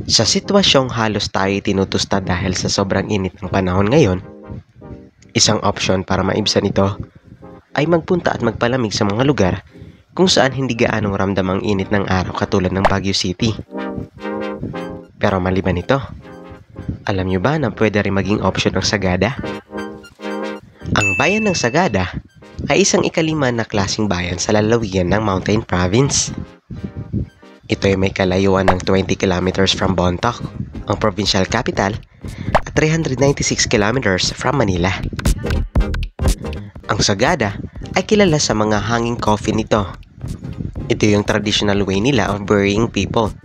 Sa sitwasyong halos tayo tinutusta dahil sa sobrang init ng panahon ngayon, isang opsyon para maibsan ito ay magpunta at magpalamig sa mga lugar kung saan hindi gaanong ramdam ang init ng araw katulad ng Baguio City. Pero maliban ito, alam nyo ba na pwede rin maging opsyon ng Sagada? Ang bayan ng Sagada ay isang ikalima na klaseng bayan sa lalawigan ng Mountain Province. Ito ay may kalayuan ng 20 kilometers from Bontoc, ang provincial capital, at 396 kilometers from Manila. Ang Sagada ay kilala sa mga hanging coffin nito. Ito yung traditional way nila of burying people.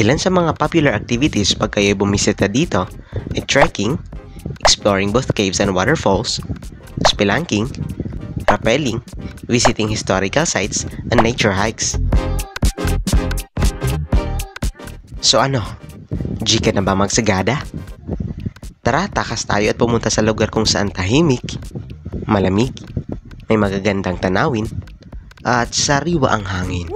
Ilan sa mga popular activities pag kayo bumisita dito ay trekking, exploring both caves and waterfalls, spelunking, rappelling, visiting historical sites, and nature hikes. So ano, G ka na ba magsagada? Tara, takas tayo at pumunta sa lugar kung saan tahimik, malamig, may magagandang tanawin, at sariwa ang hangin.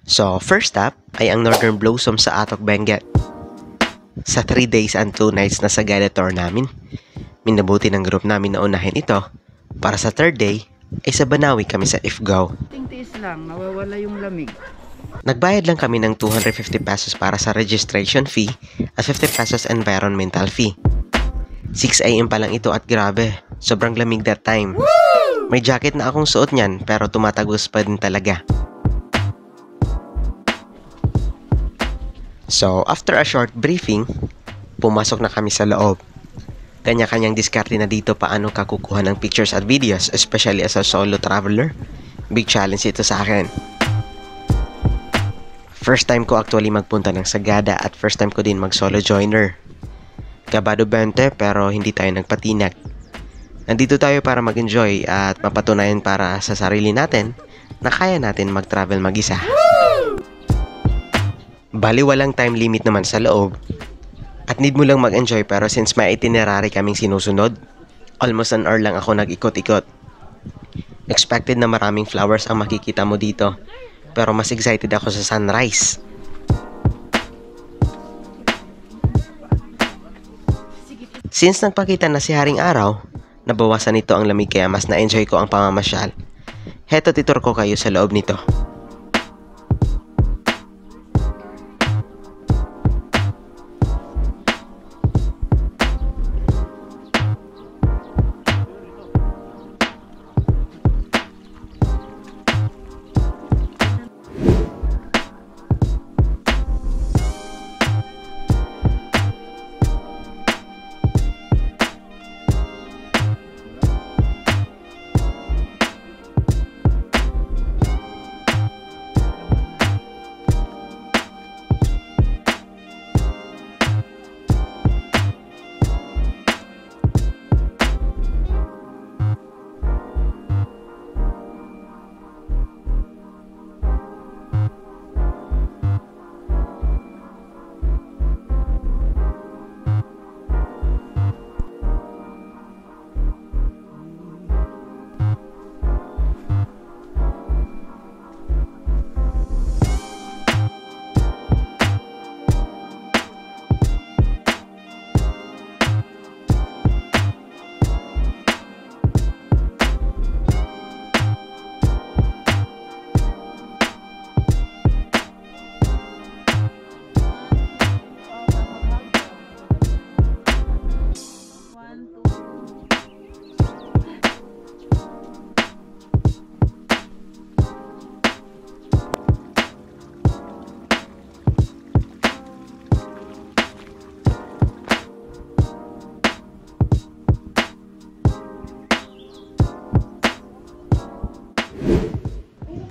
So, first up ay ang Northern Blossom sa Atok Benguet. Sa 3 days and 2 nights na Sagada tour namin, minabuti ng group namin na unahin ito para sa 3rd day ay sa Banawi kami sa Ifugao. Tiis lang, nawawala yung lamig. Nagbayad lang kami ng 250 pesos para sa registration fee at 50 pesos environmental fee. 6 AM pa lang ito at grabe, sobrang lamig that time. May jacket na akong suot niyan pero tumatagos pa din talaga. So, after a short briefing, pumasok na kami sa loob. Kanya-kanyang diskarte na dito paano ka kukuha ng pictures at videos, especially as a solo traveler. Big challenge ito sa akin. First time ko actually magpunta ng Sagada at first time ko din mag-solo joiner. Kabado 20 pero hindi tayo nagpatinag. Nandito tayo para mag-enjoy at mapatunayan para sa sarili natin na kaya natin mag-travel mag-isa. Bali walang time limit naman sa loob. At need mo lang mag-enjoy pero since may itinerary kaming sinusunod, almost an hour lang ako nag-ikot-ikot. Expected na maraming flowers ang makikita mo dito, pero mas excited ako sa sunrise. Since nagpakita na si Haring Araw, nabawasan nito ang lamig kaya mas na-enjoy ko ang pamamasyal. Heto titur ko kayo sa loob nito.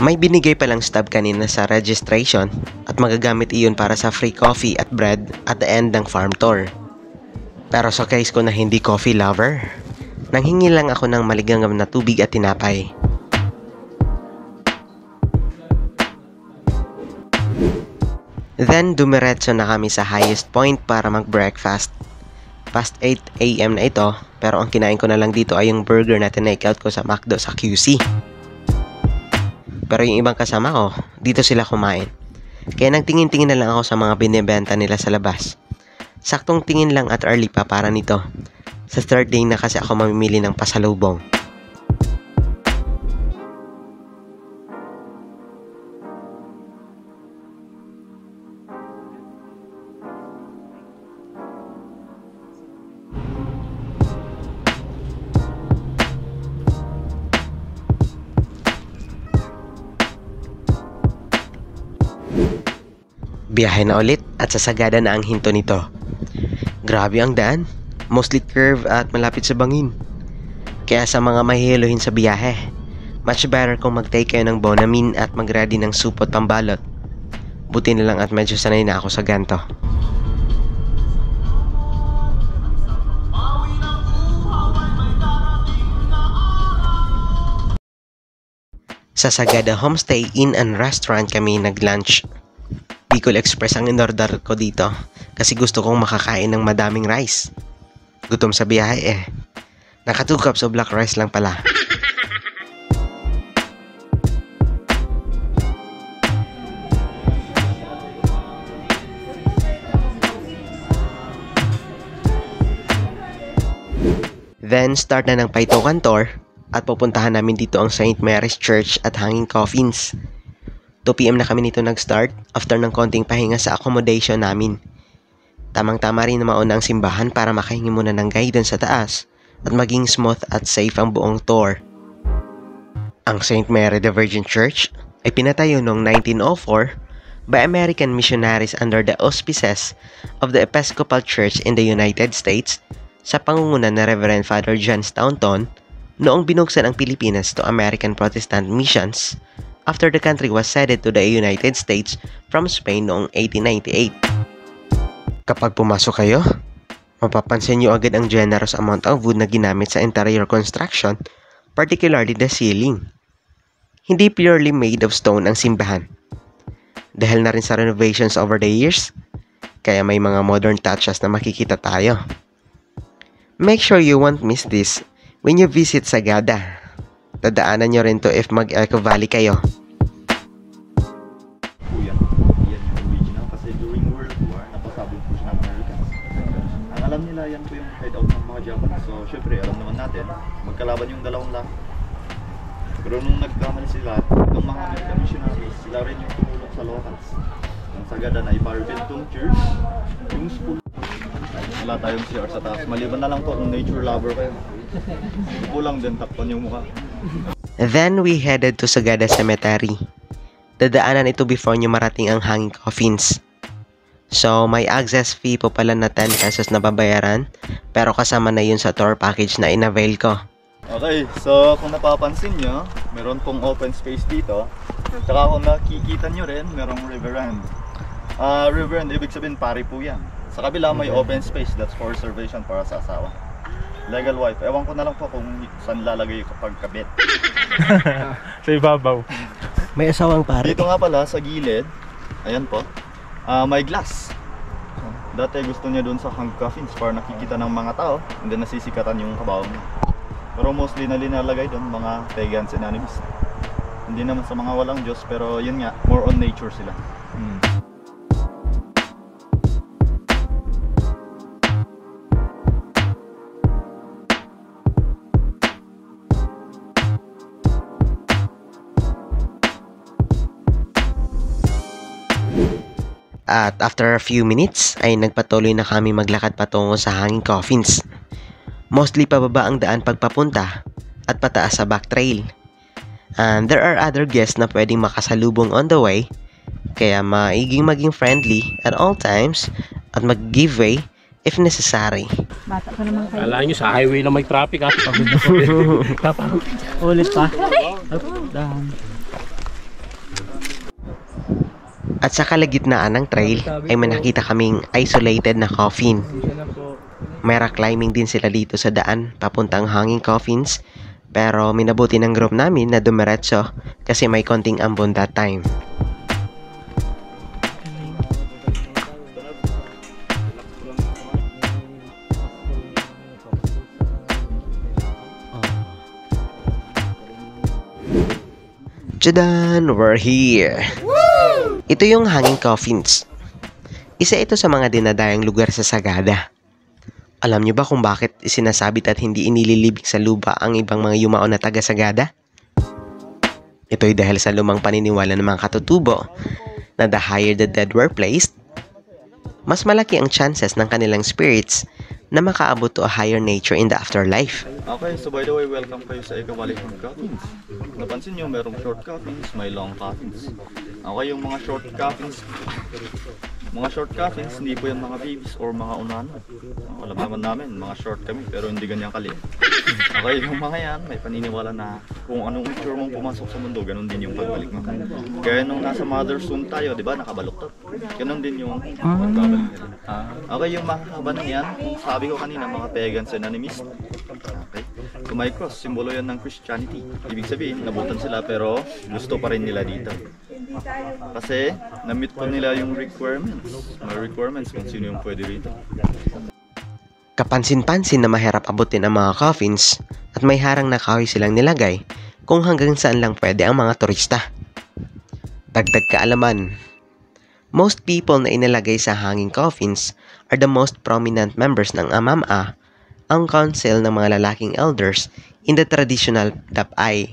May binigay palang stub kanina sa registration at magagamit iyon para sa free coffee at bread at the end ng farm tour. Pero sa case ko na hindi coffee lover, nanghingi lang ako ng maligamgam na tubig at tinapay. Then dumiretso na kami sa highest point para mag-breakfast. Past 8 AM na ito, pero ang kinain ko na lang dito ay yung burger na tinake-out ko sa McDo sa QC. Pero yung ibang kasama ko, dito sila kumain. Kaya nagtingin-tingin na lang ako sa mga binibenta nila sa labas. Saktong tingin lang at early pa para nito. Sa third day na kasi ako mamimili ng pasalubong. Biyahe na ulit at sasagada na ang hinto nito. Grabe ang daan, mostly curve at malapit sa bangin. Kaya sa mga mahihiluhin sa biyahe, much better kung mag-take kayo ng Bonamine at mag-ready ng supot pambalot. Buti na lang at medyo sanay na ako sa ganto. Sa Sagada Homestay Inn and Restaurant kami nag-lunch. Bicol Express ang in-order ko dito kasi gusto kong makakain ng madaming rice. Gutom sa biyahe eh. Naka 2 cups of black rice lang pala. Then start na ng Paitokan Tour at pupuntahan namin dito ang St. Mary's Church at Hanging Coffins. 2 PM na kami nito nag-start after ng konting pahinga sa accommodation namin. Tamang-tama rin na mauna ang simbahan para makahingi muna ng guidance sa taas at maging smooth at safe ang buong tour. Ang St. Mary the Virgin Church ay pinatayo noong 1904 by American missionaries under the auspices of the Episcopal Church in the United States sa pangunguna ni Reverend Father John Staunton noong binuksan ang Pilipinas to American Protestant missions after the country was ceded to the United States from Spain noong 1898. Kapag pumasok kayo, mapapansin nyo agad ang generous amount of wood na ginamit sa interior construction, particularly the ceiling. Hindi purely made of stone ang simbahan. Dahil na rin sa renovations over the years, kaya may mga modern touches na makikita tayo. Make sure you won't miss this when you visit Sagada. Dadaanan nyo rin to if mag-Eco Valley kayo. Yan yung original kasi during World War, napasabog po siya ng Americans. Ang alam nila, yan po yung hideout ng mga Japanese. So, syempre, alam naman natin, magkalaban yung dalawang lahi. Pero nung nagkamali sila, itong mga American missionaries, sila rin yung tumulong sa locals. Ang Sagada na ipa-rebuild tong church, yung school. Wala tayong CR sa taas. Maliban na lang po kung nature lover kayo. Kulang din, takpan yung mukha. Then we headed to Sagada Cemetery. Dadaanan ito before nyo marating ang Hanging Coffins. So may access fee po pala na 10 pesos na babayaran, pero kasama na yun sa tour package na in-avail ko. Okay, so kung napapansin nyo, meron pong open space dito. Tsaka kung nakikita nyo rin, merong riverend. Riverend, ibig sabihin pari po yan. Sa kabila may open space, that's for reservation para sa asawa. Legal wife, ewan ko na lang po kung saan lalagay kapag kabit. Sa ibabaw. May asawang pare. Dito nga pala sa gilid, ayan po, may glass. Dati gusto niya doon sa Hanging Coffins para nakikita ng mga tao, and then nasisikatan yung kabaw niya. Pero mostly na linalagay doon mga pagans and animist. Hindi naman sa mga walang Diyos, pero yun nga, more on nature sila. At after a few minutes ay nagpatuloy na kami maglakad patungo sa Hanging Coffins. Mostly pababa ang daan pagpapunta at pataas sa back trail. And there are other guests na pwedeng makasalubong on the way, kaya maging friendly at all times at mag-give way if necessary. Bata pa naman kayo. Alam nyo, sa highway lang may traffic ha. Ulit pa. Dahan. At sa kalagitnaan ng trail ay may nakita kaming isolated na coffin. May rock climbing din sila dito sa daan papuntang Hanging Coffins, pero minabuti ng group namin na dumiretso kasi may konting ambon that time. Tadaan! We're here! Ito yung hanging coffins. Isa ito sa mga dinadayang lugar sa Sagada. Alam niyo ba kung bakit isinasabit at hindi inililibing sa lupa ang ibang mga yumao na taga Sagada? Ito'y dahil sa lumang paniniwala ng mga katutubo na the higher the dead were placed, mas malaki ang chances ng kanilang spirits na makaabot to a higher nature in the afterlife. Okay, so by the way, welcome kayo sa Ikawalikang Coffins. Napansin nyo, merong short coffins, may long coffins. Okay, yung mga short coffins, hindi po yan mga babies or mga unano. Alam naman namin, mga short kami, pero hindi ganyan kaliit. Okay, yung mga yan, may paniniwala na kung anong itsura mong pumasok sa mundo, ganun din yung pagbalik mo. Kaya nung nasa mother's womb tayo, di ba, nakabaluktot. Ganun din yung pagbabalik nila. Okay, yung mahaba na yan, sabi ko kanina, mga pagans and animists. Okay, kung may cross, simbolo yan ng Christianity. Ibig sabihin, nabutan sila pero gusto pa rin nila dito. Kasi, na-meet po nila yung requirements. May requirements kung sino yung pwede rito. Kapansin-pansin na mahirap abutin ang mga coffins at may harang na kahoy silang nilagay kung hanggang saan lang pwede ang mga turista. Dagdag kaalaman. Most people na inilagay sa hanging coffins are the most prominent members ng Amama, ang council ng mga lalaking elders in the traditional Dapay,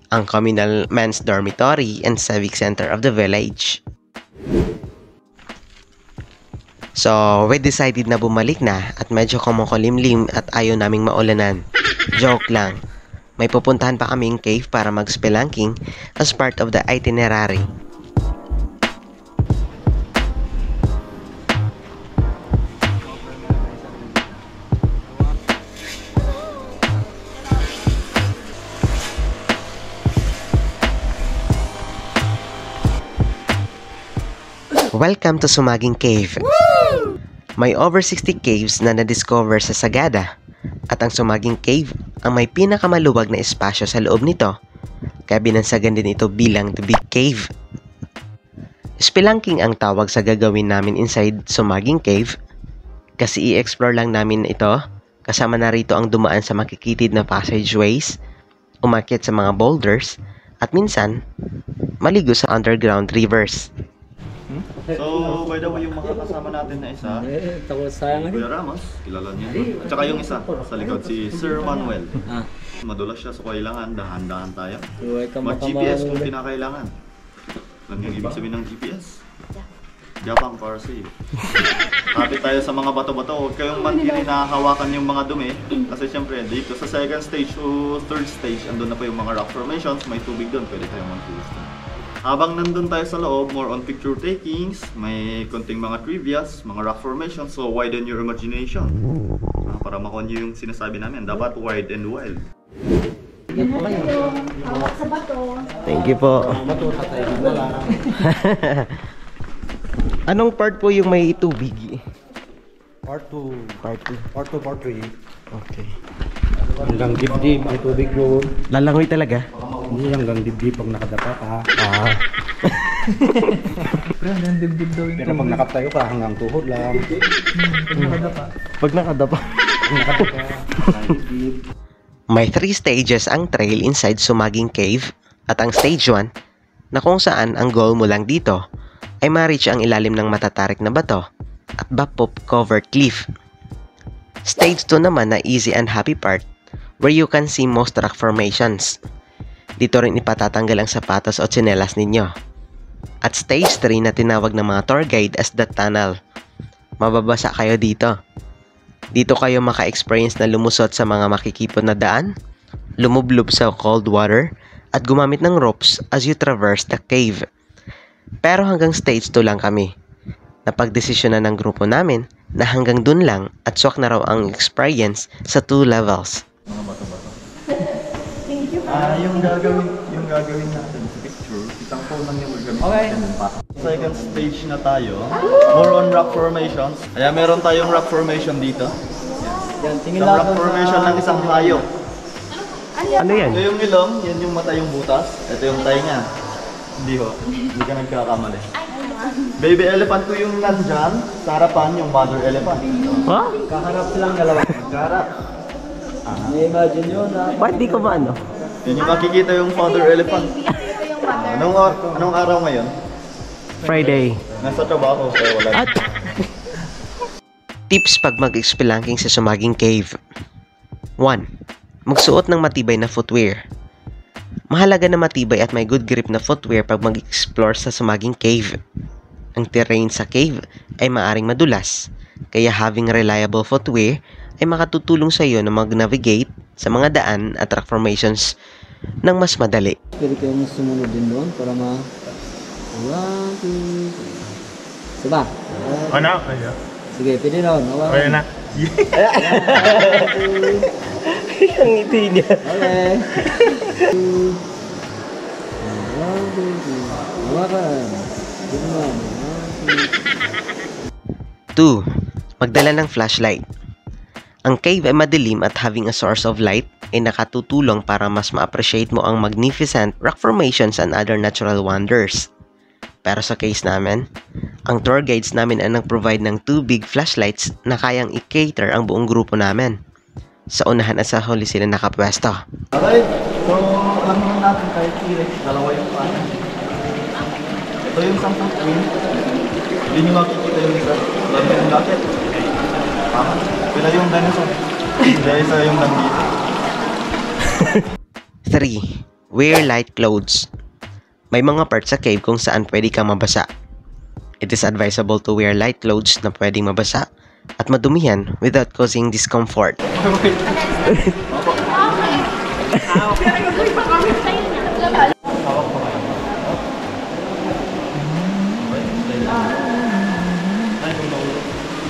ang communal men's dormitory and civic center of the village. So, we decided na bumalik na at medyo kumukulimlim at ayaw naming maulanan. Joke lang. May pupuntahan pa kaming cave para mag-spelunking as part of the itinerary. Welcome to Sumaging Cave. May over 60 caves na na-discover sa Sagada at ang Sumaging Cave ang may pinakamaluwag na espasyo sa loob nito, kaya binansagan din ito bilang The Big Cave. Spelunking ang tawag sa gagawin namin inside Sumaging Cave kasi i-explore lang namin ito kasama na rito ang dumaan sa makikitid na passageways, umakyat sa mga boulders at minsan maligo sa underground rivers. So, by the way, yung mga kasama natin na isa, Kuya Ramos, kilala niyo doon. At saka yung isa, sa likod, si Sir Manuel. Madulas siya, so kailangan, dahan-dahan tayo. Mag-GPS kung pinakailangan. Alam niyo yung ibig sabihin ng GPS? Japang para sa iyo. Kapit tayo sa mga bato-bato, huwag kayong mantili na hawakan yung mga dumi. Kasi syempre, dito sa second stage o third stage, andun na po yung mga rock formations, may tubig doon, pwede tayong mag-tourist doon. Habang nandun tayo sa loob, more on picture takings, may konting mga trivias, mga rock formations, so widen your imagination. Para makuha nyo yung sinasabi namin, dapat wide and wild. Hawak sa bato. Thank you po. Anong part po yung may tubig? Part 2. Part 2. Part 2, part 3. Okay. Hanggang dibdib, may tubig yun. Lalangoy talaga? Hindi hanggang dibdib pag nakadapa ka. Pero hanggang dibdib daw yung Pero pag nakatayo ka, hanggang tuhod lang. Pag nakadapa. Dibdib. May 3 stages ang trail inside Sumaging Cave at ang stage 1 na kung saan ang goal mo lang dito ay ma-reach ang ilalim ng matatarik na bato at bapop covered cliff. Stage 2 naman na easy and happy part where you can see most rock formations. Dito rin ipatatanggal ang sapatos o tsinelas ninyo. At stage 3 na tinawag ng mga tour guide as the tunnel. Mababasa kayo dito. Dito kayo maka-experience na lumusot sa mga makikipon na daan, lumublob sa cold water, at gumamit ng ropes as you traverse the cave. Pero hanggang stage 2 lang kami. Napagdesisyonan ng grupo namin na hanggang dun lang at swak na raw ang experience sa 2 levels. Mga bato-bato. Yung gagawin natin sa picture, isang phone lang yung gagawin. Okay. Second stage na tayo. More on rock formations. Kaya meron tayong rock formation dito. Isang rock formation ng isang hayop. Ano yan? Ito yung ilong, yan yung mata yung butas. Ito yung tainga. Hindi ho, hindi ka nagkakamali. Baby elephant ko yung nandyan, sa harapan yung mother elephant. Ha? kaharap silang dalawa. Kaharap. I-imagine nyo na Ba't di ko ba ano? Yan yung makikita yung father elephant. Anong araw ngayon? Friday. Nasa trabaho, kaya wala. Tips pag mag-spelunking sa Sumaging Cave. 1. Magsuot ng matibay na footwear. Mahalaga na matibay at may good grip na footwear pag mag-explore sa Sumaging Cave. Ang terrain sa cave ay maaring madulas, kaya having reliable footwear ay makatutulong sa iyo na mag-navigate sa mga daan at rock formations ng mas madali. Pwede kayong sumunod din doon para ma... 1, 2, 3. Diba? Ano? Ano? Sige, pwede ron. Okay na. Ang ngiti niya. Okay. 1, 2, 3. Hawakan. Dito naman. 2. Magdala ng flashlight. Ang cave ay madilim at having a source of light ay nakatutulong para mas ma-appreciate mo ang magnificent rock formations and other natural wonders. Pero sa case namin, ang tour guides namin ay nag-provide ng 2 big flashlights na kayang i-cater ang buong grupo namin. Sa unahan at sa huli sila nakapwesto. Okay, so alam naman natin kahit T-Rex, dalawa yung paan. Ito yung 10 queen. Hindi nyo makikita yung isa. Dami yung jacket. Pila yung dinosaur. Dahil isa yung nandito. 3. Wear light clothes. May mga parts sa cave kung saan pwede kang mabasa. It is advisable to wear light clothes na pwedeng mabasa at madumihan without causing discomfort.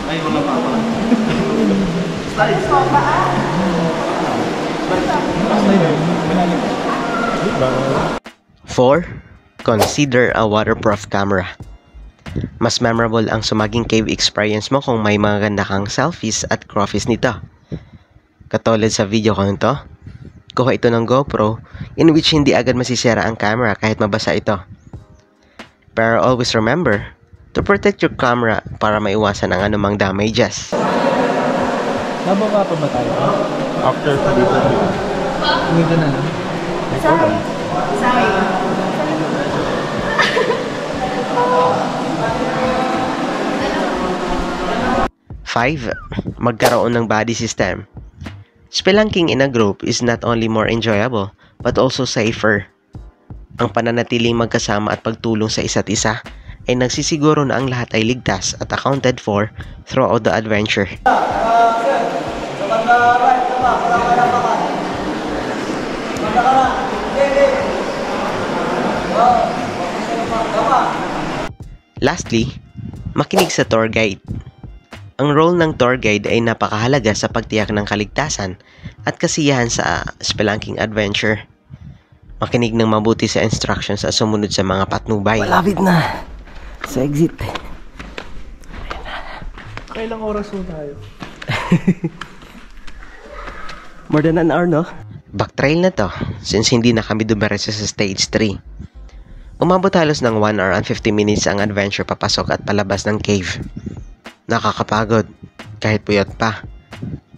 Ay, wala pa pa. Slides. 4. Consider a waterproof camera. Mas memorable ang Sumaging Cave experience mo kung may mga ganda kang selfies at croffies nito. Katulad sa video ko nito, kuha ito ng GoPro in which hindi agad masisira ang camera kahit mabasa ito. Pero always remember to protect your camera para maiwasan ang anumang damages. Nababa pa ba tayo? After sa video. Uwi ka na. Five, magkaroon ng body system. Spelunking in a group is not only more enjoyable, but also safer. Ang pananatiling magkasama at pagtulong sa isa't isa ay nagsisiguro na ang lahat ay ligtas at accounted for throughout the adventure. Lastly, makinig sa tour guide. Ang role ng tour guide ay napakahalaga sa pagtiyak ng kaligtasan at kasiyahan sa spelunking adventure. Makinig ng mabuti sa instructions at sumunod sa mga patnubay. Malapit na sa exit. Kailang oras po tayo? More than an hour, no? Backtrail na to, since hindi na kami dumiretso sa stage 3. Umabot halos ng 1 hour and 50 minutes ang adventure papasok at palabas ng cave. Nakakapagod, kahit puyat pa.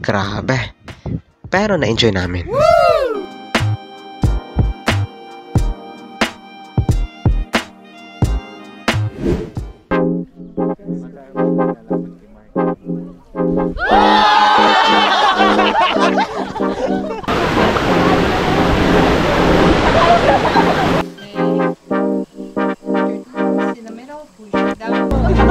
Grabe. Pero na-enjoy namin. In the middle, push it down.